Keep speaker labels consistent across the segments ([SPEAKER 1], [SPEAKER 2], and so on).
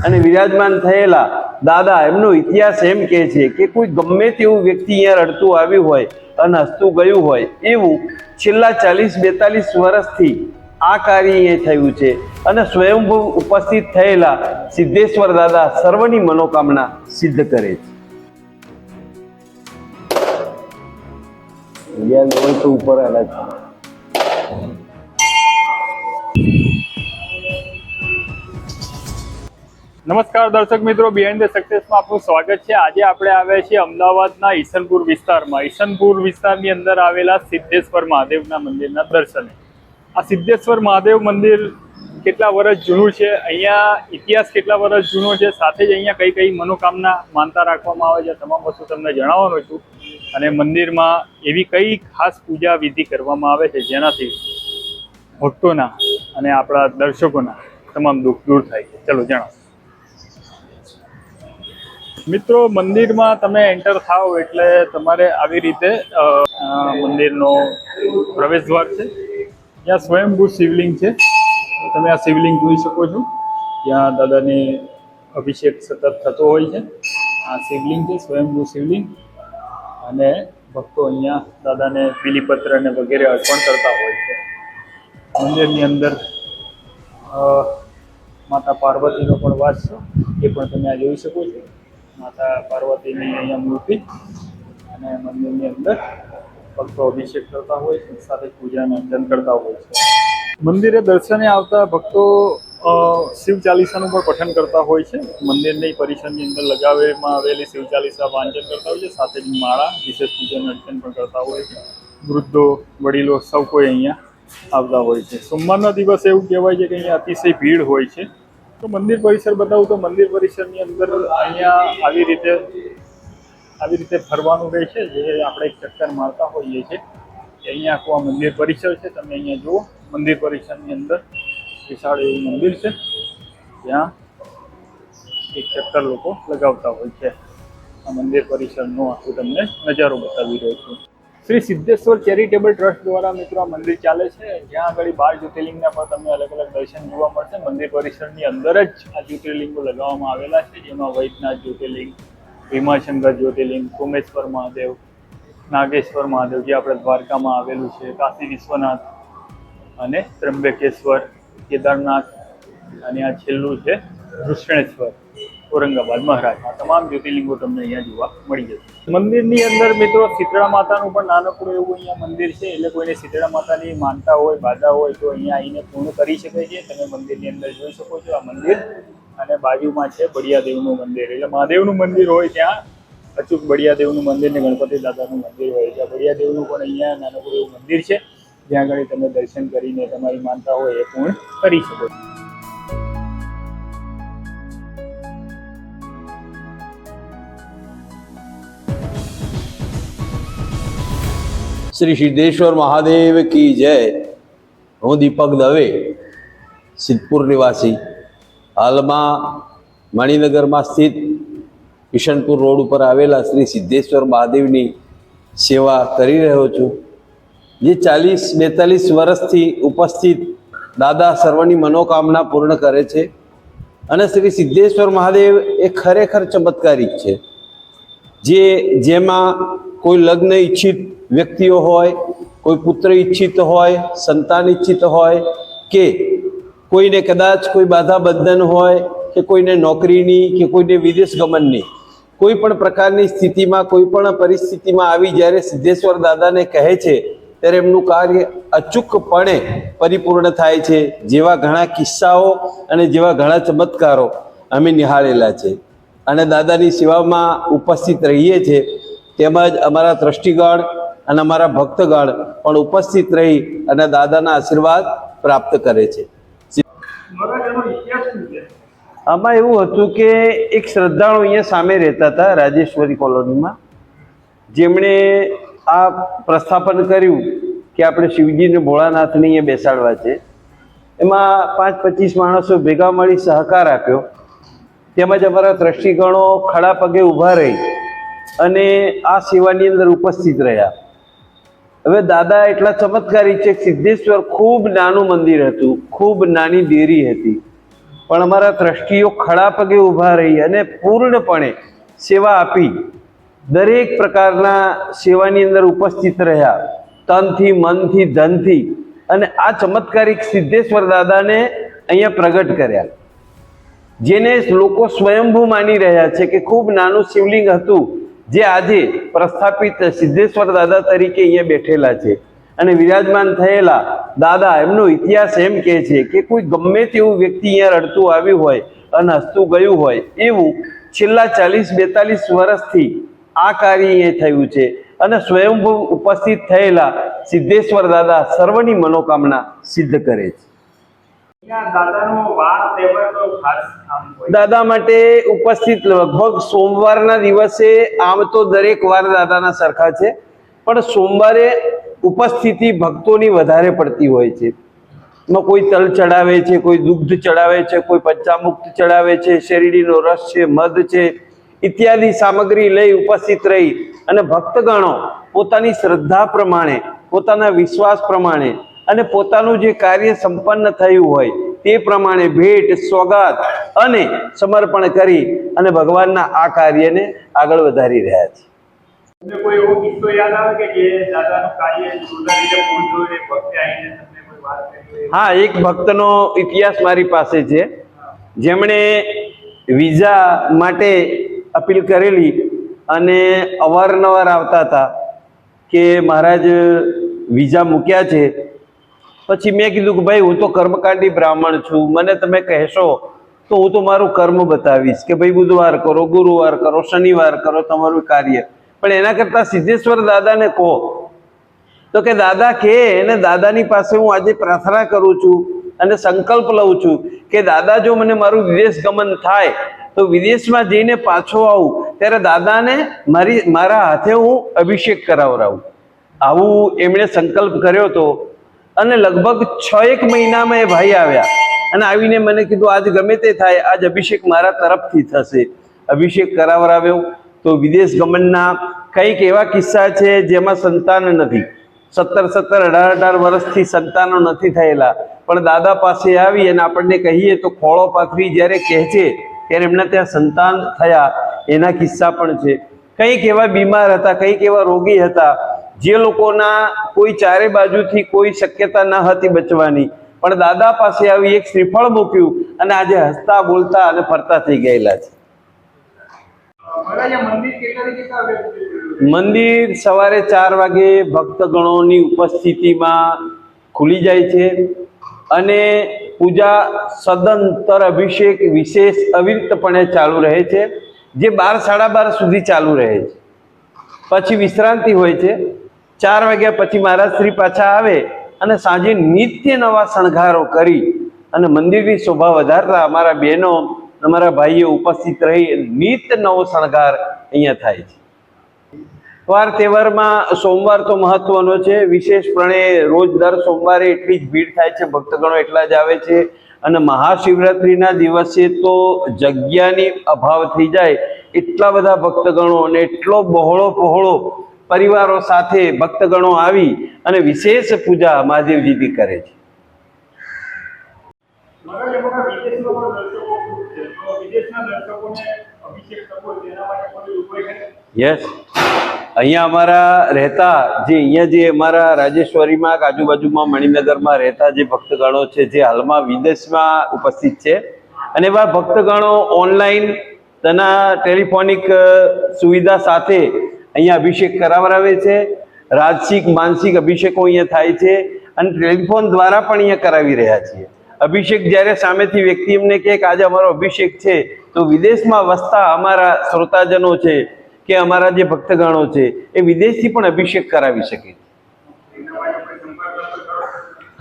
[SPEAKER 1] અને વિરાજમાન થયેલા દાદા એમનો ઇતિહાસ એમ કહે છે કે કોઈ ગમે તેવું વ્યક્તિ અહીંયા રડતું આવ્યું હોય અને હસતું ગયું હોય એવું છેલ્લા 40-42 વર્ષથી આ કાર્ય અહીંયા થયું છે. અને સ્વયંભૂ ઉપસ્થિત થયેલા સિદ્ધેશ્વર દાદા સર્વની મનોકામના સિદ્ધ કરે છે. તો ઉપર આલા છે.
[SPEAKER 2] નમસ્કાર દર્શક મિત્રો, બિહાઇન્ડ ધ સક્સેસમાં આપનું સ્વાગત છે. આજે આપણે આવ્યા છીએ અમદાવાદના ઈસનપુર વિસ્તારમાં. ઈસનપુર વિસ્તારની અંદર આવેલા સિદ્ધેશ્વર મહાદેવના મંદિરના દર્શને. આ સિદ્ધેશ્વર મહાદેવ મંદિર કેટલા વર્ષ જૂનું છે, અહીંયા ઇતિહાસ કેટલા વર્ષ જૂનો છે, સાથે જ અહીંયા કઈ કઈ મનોકામના માનતા રાખવામાં આવે છે, તમામ વસ્તુ તમને જણાવવાનું છું. અને મંદિરમાં એવી કઈ ખાસ પૂજા વિધિ કરવામાં આવે છે જેનાથી ભક્તોના અને આપણા દર્શકોના તમામ દુઃખ દૂર થાય છે. ચલો જણાવો મિત્રો. મંદિરમાં તમે એન્ટર થાઓ એટલે તમારે આવી રીતે મંદિરનો પ્રવેશ દ્વાર છે. ત્યાં સ્વયંભૂ શિવલિંગ છે. તમે આ શિવલિંગ જોઈ શકો છો. ત્યાં દાદાને અભિષેક સતત થતો હોય છે. આ શિવલિંગ છે, સ્વયંભૂ શિવલિંગ. અને ભક્તો અહીંયા દાદાને બીલીપત્ર અને વગેરે અર્પણ કરતા હોય છે. મંદિરની અંદર માતા પાર્વતીનો પણ વાસ છે, એ પણ તમે આ જોઈ શકો છો. માતા પાર્વતીની અહીંયા મૂર્તિ અને મંદિરની અંદર ભક્તો અભિષેક કરતા હોય છે, સાથે પૂજાનું અર્ચન કરતા હોય છે. મંદિરે દર્શને આવતા ભક્તો શિવ ચાલીસાનું પણ પઠન કરતા હોય છે. મંદિરની પરિસરની અંદર લગાવવામાં આવેલી શિવ ચાલીસા વાંચન કરતા હોય છે, સાથે જ માળા વિશેષ પૂજાનું અર્ચન પણ કરતા હોય છે. વૃદ્ધો, વડીલો સૌ કોઈ અહીંયા આવતા હોય છે. સોમવારના દિવસે એવું કહેવાય છે કે અહીંયા અતિશય ભીડ હોય છે. તો મંદિર પરિસર બતાવું તો મંદિર પરિસરની અંદર અહીંયા આવી રીતે ફરવાનું રહે છે, જે આપણે એક ચક્કર મારતા હોઈએ છીએ. અહીંયા આખું આ મંદિર પરિસર છે. તમે અહીંયા જુઓ, મંદિર પરિસરની અંદર વિશાળ એવું મંદિર છે, ત્યાં એક ચક્કર લોકો લગાવતા હોય છે. આ મંદિર પરિસરનો આખું તમને નજારો બતાવી રહ્યો છું. શ્રી સિદ્ધેશ્વર ચેરિટેબલ ટ્રસ્ટ દ્વારા મિત્રો આ મંદિર ચાલે છે, જ્યાં આગળ 12 જ્યોતિર્લિંગના પણ તમને અલગ અલગ દર્શન જોવા મળશે. મંદિર પરિસરની અંદર જ આ જ્યોતિર્લિંગો લગાવવામાં આવેલા છે, જેમાં વૈદ્યનાથ જ્યોતિર્લિંગ, ભીમાશંકર જ્યોતિર્લિંગ, સોમેશ્વર મહાદેવ, નાગેશ્વર મહાદેવ જે આપણે દ્વારકામાં આવેલું છે, કાશી વિશ્વનાથ અને ત્રંબકેશ્વર, કેદારનાથ, અને આ છેલ્લું છે કૃષ્ણેશ્વર, ઔરંગાબાદ મહારાજ. આ તમામ જ્યોતિર્લિંગો તમને અહીંયા જોવા મળી જશે. મંદિરની અંદર મિત્રો શીતળા માતાનું પણ નાનકડું એવું અહીંયા મંદિર છે, એટલે કોઈને શીતળા માતાની માનતા હોય, બાધા હોય તો અહીંયા આવીને પૂર્ણ કરી શકે છે. તમે મંદિરની અંદર જોઈ શકો છો આ મંદિર, અને બાજુમાં છે બળિયાદેવનું મંદિર. એટલે મહાદેવનું મંદિર હોય ત્યાં અચૂક બળિયાદેવનું મંદિર ને ગણપતિ દાદાનું મંદિર હોય છે. બળિયાદેવનું પણ અહીંયા નાનકડું એવું મંદિર છે, જ્યાં આગળ તમે દર્શન કરીને તમારી માનતા હોય એ પૂર્ણ કરી શકો છો.
[SPEAKER 1] શ્રી સિદ્ધેશ્વર મહાદેવ કી જય. હું દીપક દવે, સિદ્ધપુર નિવાસી, હાલમાં મણિનગરમાં સ્થિત ઈશનપુર રોડ ઉપર આવેલા શ્રી સિદ્ધેશ્વર મહાદેવની સેવા કરી રહ્યો છું. જે 40-42 વર્ષથી ઉપસ્થિત દાદા સર્વની મનોકામના પૂર્ણ કરે છે. અને શ્રી સિદ્ધેશ્વર મહાદેવ એ ખરેખર ચમત્કારિક છે, જેમાં કોઈ લગ્ન ઈચ્છિત વ્યક્તિઓ હોય, કોઈ પુત્ર ઈચ્છિત હોય, સંતાન ઈચ્છિત હોય, કે કોઈને કદાચ કોઈ બાધા બંધન હોય, કે કોઈને નોકરીની, કે કોઈને વિદેશ ગમનની, કોઈ પણ પ્રકારની સ્થિતિમાં, કોઈ પણ પરિસ્થિતિમાં આવી જ્યારે સિદ્ધેશ્વર દાદાને કહે છે ત્યારે એમનું કાર્ય અચૂકપણે પરિપૂર્ણ થાય છે. જેવા ઘણા કિસ્સાઓ અને જેવા ઘણા ચમત્કારો અમે નિહાળેલા છે. અને દાદાની સેવામાં ઉપસ્થિત રહીએ છીએ, તેમજ અમારા ટ્રસ્ટીગણ અને અમારા ભક્તગણ પણ ઉપસ્થિત રહી અને દાદાના આશીર્વાદ પ્રાપ્ત કરે છે. આમાં એવું હતું કે એક શ્રદ્ધાળુ અહીંયા સામે રહેતા હતા રાજેશ્વરી કોલોનીમાં, જેમણે આ પ્રસ્થાપન કર્યું કે આપણે શિવજીને ભોળાનાથને અહીંયા બેસાડવા છે. એમાં 5-25 માણસો ભેગા મળી સહકાર આપ્યો. તેમજ અમારા ટ્રસ્ટીગણો ખડા પગે ઊભા રહી અને આ સેવાની અંદર ઉપસ્થિત રહ્યા. હવે દાદા એટલા ચમત્કારી છે. સિદ્ધેશ્વર ખૂબ નાનું મંદિર હતું, ખૂબ નાની દેરી હતી, પણ અમારા ટ્રસ્ટીઓ ખડા પગે ઊભા રહી અને પૂર્ણપણે સેવા આપી. દરેક પ્રકારના સેવાની અંદર ઉપસ્થિત રહ્યા, તનથી, મનથી, ધનથી. અને આ ચમત્કારિક સિદ્ધેશ્વર દાદાને અહીંયા પ્રગટ કર્યા, જેને લોકો સ્વયંભૂ માની રહ્યા છે કે ખૂબ નાનું શિવલિંગ હતું, જે આજે પ્રસ્થાપિત સિદ્ધેશ્વર દાદા તરીકે અહીંયા બેઠેલા છે. અને વિરાજમાન થયેલા દાદા, એમનો ઇતિહાસ એમ કહે છે કે કોઈ ગમે તેવું વ્યક્તિ અહીંયા રડતું આવ્યું હોય અને હસતું ગયું હોય, એવું છેલ્લા 40-42 વર્ષથી આ કાર્ય અહીંયા થયું છે. અને સ્વયંભૂ ઉપસ્થિત થયેલા સિદ્ધેશ્વર દાદા સર્વની મનોકામના સિદ્ધ કરે છે. દાદા માટે ઉપસ્થિત લગભગ સોમવારના દિવસે, આમ તો દરેક વાર દાદાના સરખા છે, પણ સોમવારે ઉપસ્થિતિ ભક્તોની વધારે પડતી હોય છે. એમાં કોઈ તલ ચડાવે છે, કોઈ દુગ્ધ ચડાવે છે, કોઈ પંચામૃત ચડાવે છે, શેરડીનો રસ છે, મધ છે, ઇત્યાદિ સામગ્રી લઈ ઉપસ્થિત રહી અને ભક્તગણો પોતાની શ્રદ્ધા પ્રમાણે, પોતાના વિશ્વાસ પ્રમાણે અને પોતાનું જે કાર્ય સંપન્ન થયું હોય તે પ્રમાણે ભેટ, સોગાદ અને સમર્પણ કરી અને ભગવાનના આ કાર્યને આગળ વધારી રહ્યા છે.
[SPEAKER 2] કોઈ એવો કિસ્સો યાદ આવે કે જે દાદાનું કાર્ય જોરદાર રીતે પૂર્ણ થયું, એ ભક્તે આવીને તમને કોઈ વાત કરી?
[SPEAKER 1] હા, એક ભક્તનો ઇતિહાસ મારી પાસે છે, જેમણે વિઝા માટે અપીલ કરેલી અને અવારનવાર આવતા હતા કે મહારાજ વિઝા મૂક્યા છે. પછી મેં કીધું કે ભાઈ, હું તો કર્મકાંડી બ્રાહ્મણ છું, મને તમે કહેશો તો હું તો મારું કર્મ બતાવીશ કે ભાઈ બુધવાર કરો, ગુરુવાર કરો, શનિવાર કરો તમારું કાર્ય. પણ એના કરતાં સિદ્ધેશ્વર દાદાને કહો તો કે દાદા કે એને દાદાની પાસે હું આજે પ્રાર્થના કરું છું અને સંકલ્પ લઉં છું કે દાદા જો મને મારું વિદેશ ગમન થાય તો વિદેશમાં જઈને પાછો આવું ત્યારે દાદાને મારા હાથે હું અભિષેક કરાવરાવું. આવું એમણે સંકલ્પ કર્યો હતો. અને લગભગ 6-1 મહિનામાં એ ભાઈ આવ્યા અને આવીને મને કીધું આજ ગમે તે થાય, આજ અભિષેક મારા તરફથી થશે. અભિષેક કરાવરાવ્યો. તો વિદેશ ગમનના કંઈક એવા કિસ્સા છે જેમાં સંતાન નથી, 17-17, 18-18 વર્ષથી સંતાનો નથી થયેલા, પણ દાદા પાસે આવી અને આપણને કહીએ તો ખોળો પાથરી જ્યારે કહે છે ત્યારે એમના ત્યાં સંતાન થયા, એના કિસ્સા પણ છે. કંઈક એવા બીમાર હતા, કંઈક એવા રોગી હતા જે લોકોના કોઈ ચારે બાજુથી કોઈ શક્યતા ન હતી બચવાની, પણ દાદા પાસે આવી એક શ્રીફળ મૂક્યું અને આજે હસતા, બોલતા અને ફરતા થઈ ગયેલા છે. મંદિર સવારે 4 વાગે ભક્તગણોની ઉપસ્થિતિમાં ખુલી જાય છે અને પૂજા, સદંતર અભિષેક વિશેષ અવિરતપણે ચાલુ રહે છે, જે 12-12:30 સુધી ચાલુ રહે છે. પછી વિશ્રાંતિ હોય છે. 4 વાગ્યા પછી મહારાજ શ્રી પાછા આવે અને સાંજે નિત્ય નવા શણગારો કરી અને મંદિરની શોભા વધારતા અમારા બહેનો, અમારા ભાઈઓ ઉપસ્થિત રહી નિત્ય નવો શણગાર અહીંયા થાય છે. વાર તહેવારમાં સોમવાર તો મહત્વનો છે. વિશેષપણે રોજ દર સોમવારે એટલી જ ભીડ થાય છે, ભક્તગણો એટલા જ આવે છે. અને મહાશિવરાત્રિના દિવસે તો જગ્યાની અભાવ થઈ જાય, એટલા બધા ભક્તગણો અને એટલો બહોળો પહોળો પરિવારો સાથે ભક્તગણો આવી અને વિશેષ પૂજા મહાદેવજીની કરે છે. યસ, અહીંયા અમારા રહેતા જે અમારા રાજેશ્વરીમાં આજુબાજુમાં મણિનગરમાં રહેતા જે ભક્તગણો છે, જે હાલમાં વિદેશમાં ઉપસ્થિત છે, અને એવા ભક્તગણો ઓનલાઈન તેના ટેલિફોનિક સુવિધા સાથે અહીંયા અભિષેક કરાવરાવે છે. રાજસિક, માનસિક અભિષેકો અહીંયા થાય છે અને ટેલિફોન દ્વારા પણ અહીંયા કરાવી રહ્યા છીએ. અભિષેક જ્યારે સામેથી વ્યક્તિ એમને કહે કે આજે અમારો અભિષેક છે, તો વિદેશમાં વસતા અમારા શ્રોતાજનો છે કે અમારા જે ભક્તગણો છે એ વિદેશથી પણ અભિષેક કરાવી શકે છે.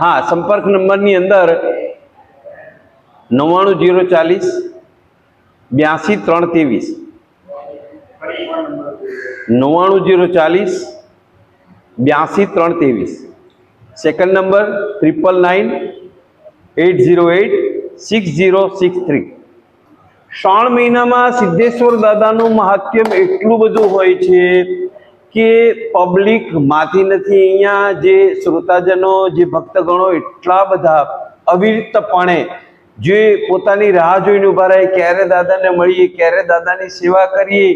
[SPEAKER 1] હા, સંપર્ક નંબરની અંદર 99040 82 323, 99040 82 323. Second number 9998086063. શ્રાવણ મહિનામાં સિદ્ધેશ્વર દાદાનું મહાત્મ્ય એટલું બધું હોય છે કે પબ્લિક માથી નથી, અહીંયા જે શ્રોતાજનો જે ભક્તગણો એટલા બધા અવિરતપણે જે પોતાની રાહ જોઈને ઉભા રહે, ક્યારે દાદાને મળીએ, ક્યારે દાદાની સેવા કરીએ,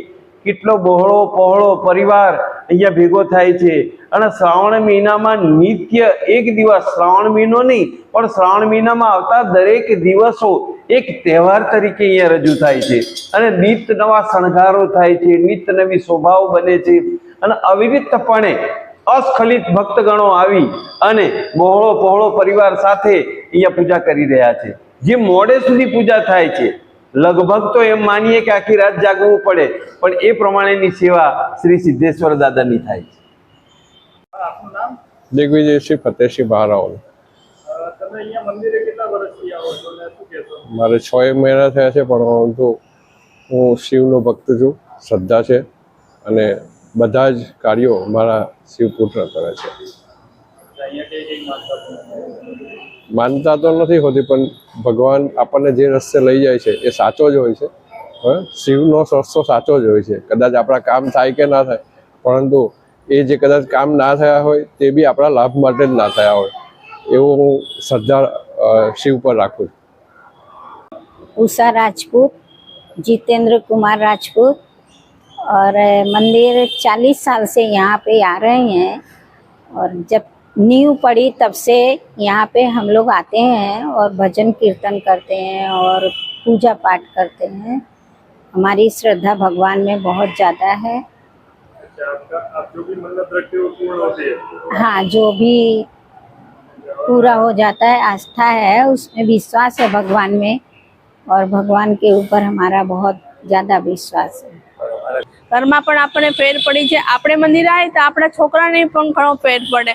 [SPEAKER 1] કેટલો બહોળો પહોળો પરિવાર અહીંયા ભેગો થાય છે. અને શ્રાવણ મહિનામાં નિત્ય એક દિવસ, શ્રાવણ મહિનો નહીં પણ શ્રાવણ મહિનામાં આવતા દરેક દિવસો એક તહેવાર તરીકે અહીંયા રજૂ થાય છે. અને નિત્ય નવા શણગારો થાય છે, નિત્ય નવી શોભાઓ બને છે. અને અવિરતપણે અસ્ખલિત ભક્તગણો આવી અને બહોળો પહોળો પરિવાર સાથે અહીંયા પૂજા કરી રહ્યા છે. જે મોડે સુધી પૂજા થાય છે, લગભગ તો એમ માનીએ કે આખી રાત જાગવું પડે, પણ એ પ્રમાણેની સેવા શ્રી સિદ્ધેશ્વર દાદાની થાય છે.
[SPEAKER 2] આપનું નામ?
[SPEAKER 3] દિગ્વિજય શ્રી ફતેહસિંહ બહારાઓલ.
[SPEAKER 2] તમે અહીંયા મંદિરે કેટલા વર્ષથી આવો છો અને શું કહેશો?
[SPEAKER 3] મારે 6 મહિના થયા છે, પરંતુ હું શિવનો ભક્ત છું, શ્રદ્ધા છે અને બધા જ કાર્યો મારા શિવ પુત્ર કરે છે.
[SPEAKER 2] અહીંયા કઈ માનતા?
[SPEAKER 3] માનતા તો નથી હોતી, પણ ભગવાન આપણને જે રસ્તે લઈ જાય છે એ સાચો જ હોય છે. શિવનો રસ્તો સાચો જ હોય છે. કદાચ આપણા કામ થાય કે ના થાય, પરંતુ એ જે કદાચ કામ ના થયા હોય તે બી આપણા લાભ માટે જ ના થયા હોય, એવું હું શ્રદ્ધા શિવ પર રાખું છું.
[SPEAKER 4] उषा राजपूत, जितेंद्र कुमार राजपूत, और मंदिर 40 साल से यहाँ पे आ रहे हैं, और जब नींव पड़ी तब से यहाँ पे हम लोग आते हैं और भजन कीर्तन करते हैं और पूजा पाठ करते हैं. हमारी श्रद्धा भगवान में बहुत ज़्यादा है.
[SPEAKER 2] आप जो भी मन्नत रखते हो पूर्ण होती है?
[SPEAKER 4] हाँ, जो भी पूरा हो जाता है, आस्था है, उसमें विश्वास है भगवान में, और भगवान के ऊपर हमारा बहुत ज़्यादा विश्वास है.
[SPEAKER 5] ઘરમાં પણ આપણને ફેર પડી છે. આપણે મંદિર આવે તો આપણા છોકરાને પણ ઘણો ફેર પડે.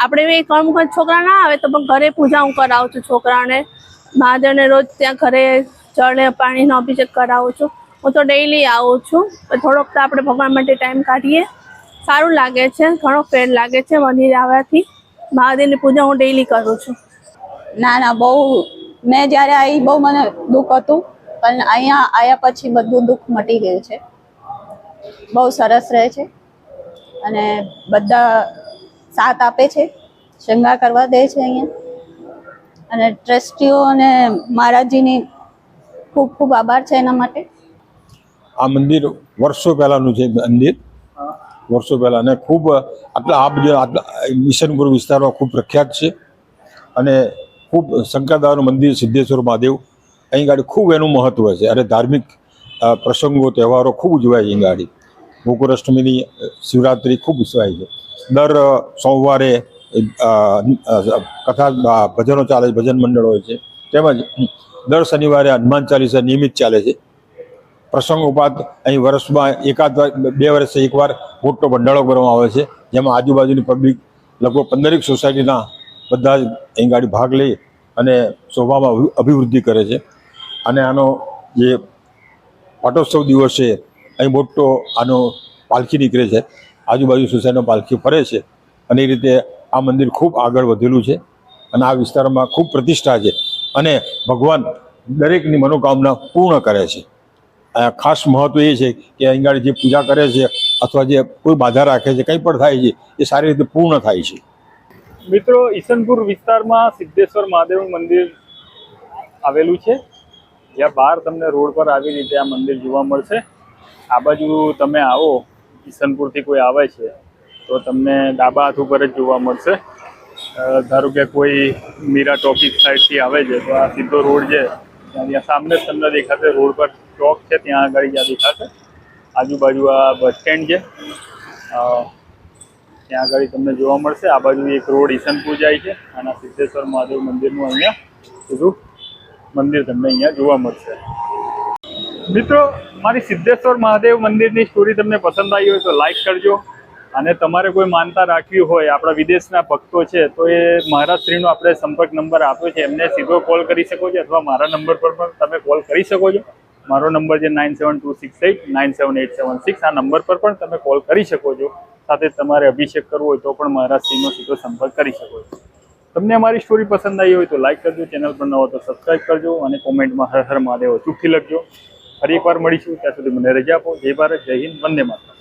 [SPEAKER 5] આપણે એ ઘણા છોકરા ના આવે તો પણ ઘરે પૂજા હું કરાવું છું છોકરાને. મહાદેવને રોજ ત્યાં ઘરે જળ પાણીનો અભિષેક કરાવું છું. હું તો ડેઈલી આવું છું. થોડોક તો આપણે ભગવાન માટે ટાઈમ કાઢીએ, સારું લાગે છે, ઘણો ફેર લાગે છે મંદિર આવવાથી. મહાદેવની પૂજા હું ડેઈલી કરું છું.
[SPEAKER 6] ના બહુ, મેં જ્યારે આવી બહુ મને દુઃખ હતું, પણ અહીંયા આવ્યા પછી બધું દુઃખ મટી ગયું છે. બહુ સરસ રહે છે અને બધા સાથ આપે છે, શૃંગાર કરવા દે છે અહીંયા. અને ટ્રસ્ટીઓ અને મહારાજજીની ખૂબ ખૂબ આભાર છે એના માટે.
[SPEAKER 7] આ મંદિર વર્ષો પહેલાંનું છે મંદિર, વર્ષો પહેલાં, અને ખૂબ આટલા આટલા ઈશનપુર વિસ્તારમાં ખૂબ પ્રખ્યાત છે. અને ખૂબ શંકરદાદાનું મંદિર સિદ્ધેશ્વર મહાદેવ, અહીં ગાડી ખૂબ એનું મહત્ત્વ છે. અને ધાર્મિક પ્રસંગો તહેવારો ખૂબ ઉજવાય છે. અહીં ગાડી ગોકુળાષ્ટમીની શિવરાત્રિ ખૂબ ઉજવાય છે. દર સોમવારે કથા ભજનો ચાલે છે, ભજન મંડળ હોય છે. તેમજ દર શનિવારે હનુમાન ચાલીસા નિયમિત ચાલે છે. પ્રસંગોપાત અહીં વર્ષમાં એકાદ વાર, 2 વર્ષે એકવાર મોટો ભંડારો કરવામાં આવે છે, જેમાં આજુબાજુની પબ્લિક લગભગ 15 સોસાયટીના બધા જ અહીં ગાડી ભાગ લઈ અને શોભામાં અભિવૃદ્ધિ કરે છે. અને આનો જે પાટોત્સવ દિવસ છે, અહીં મોટો આનો પાલખી નીકળે છે, આજુબાજુ સોસાયટીનો પાલખી ફરે છે. અને એ રીતે આ મંદિર ખૂબ આગળ વધેલું છે અને આ વિસ્તારમાં ખૂબ પ્રતિષ્ઠા છે. અને ભગવાન દરેકની મનોકામના પૂર્ણ કરે છે. ખાસ મહત્વ એ છે કે અહીં આગળ જે પૂજા કરે છે અથવા જે કોઈ બાધા રાખે છે, કંઈ પણ થાય છે, એ સારી રીતે પૂર્ણ થાય છે.
[SPEAKER 2] મિત્રો, ઈશનપુર વિસ્તારમાં સિદ્ધેશ્વર મહાદેવનું મંદિર આવેલું છે, જ્યાં બહાર તમને રોડ પર આવી રીતે આ મંદિર જોવા મળશે. આ બાજુ તમે આવો, ઈશનપુરથી કોઈ આવે છે તો તમને ડાબા હાથ ઉપર જ જોવા મળશે. ધારો કે કોઈ મીરા ટોકીઝ સાઈડથી આવે છે તો આ સીધો રોડ છે, ત્યાં સામે જ તમને દેખાશે. રોડ પર ચોક છે, ત્યાં આગળ જ્યાં દેખાશે. આજુબાજુ આ બસ સ્ટેન્ડ છે, ત્યાં આગળ તમને જોવા મળશે. આ બાજુ એક રોડ ઈશનપુર જાય છે અને સિદ્ધેશ્વર મહાદેવ મંદિરનું અહીંયા બધું મંદિર તમને અહીંયા જોવા મળશે. મિત્રો, મારી સિદ્ધેશ્વર મહાદેવ મંદિરની સ્ટોરી તમને પસંદ આવી હોય તો લાઈક કરજો. અને તમારે કોઈ માનતા રાખવી હોય, આપણા વિદેશના ભક્તો છે, તો એ મહારાજશ્રીનો આપણે સંપર્ક નંબર આપ્યો છે, એમને સીધો કોલ કરી શકો છો, અથવા મારા નંબર પર પણ તમે કોલ કરી શકો છો. મારો નંબર છે 9726897876. આ નંબર પર પણ તમે કોલ કરી શકો છો. સાથે તમારે અભિષેક કરવો હોય તો પણ મહારાજશ્રીનો સીધો સંપર્ક કરી શકો છો. તમને અમારી સ્ટોરી પસંદ આવી હોય તો લાઈક કરજો, ચેનલ પર ન હોય તો સબસ્ક્રાઈબ કરજો અને કોમેન્ટમાં હર હર મહાદેવ અચૂકથી લખજો. ફરી એકવાર મળીશું, ત્યાં સુધી મને રજા આપો. જય ભારત, જય હિન્દ, વંદે માતરમ.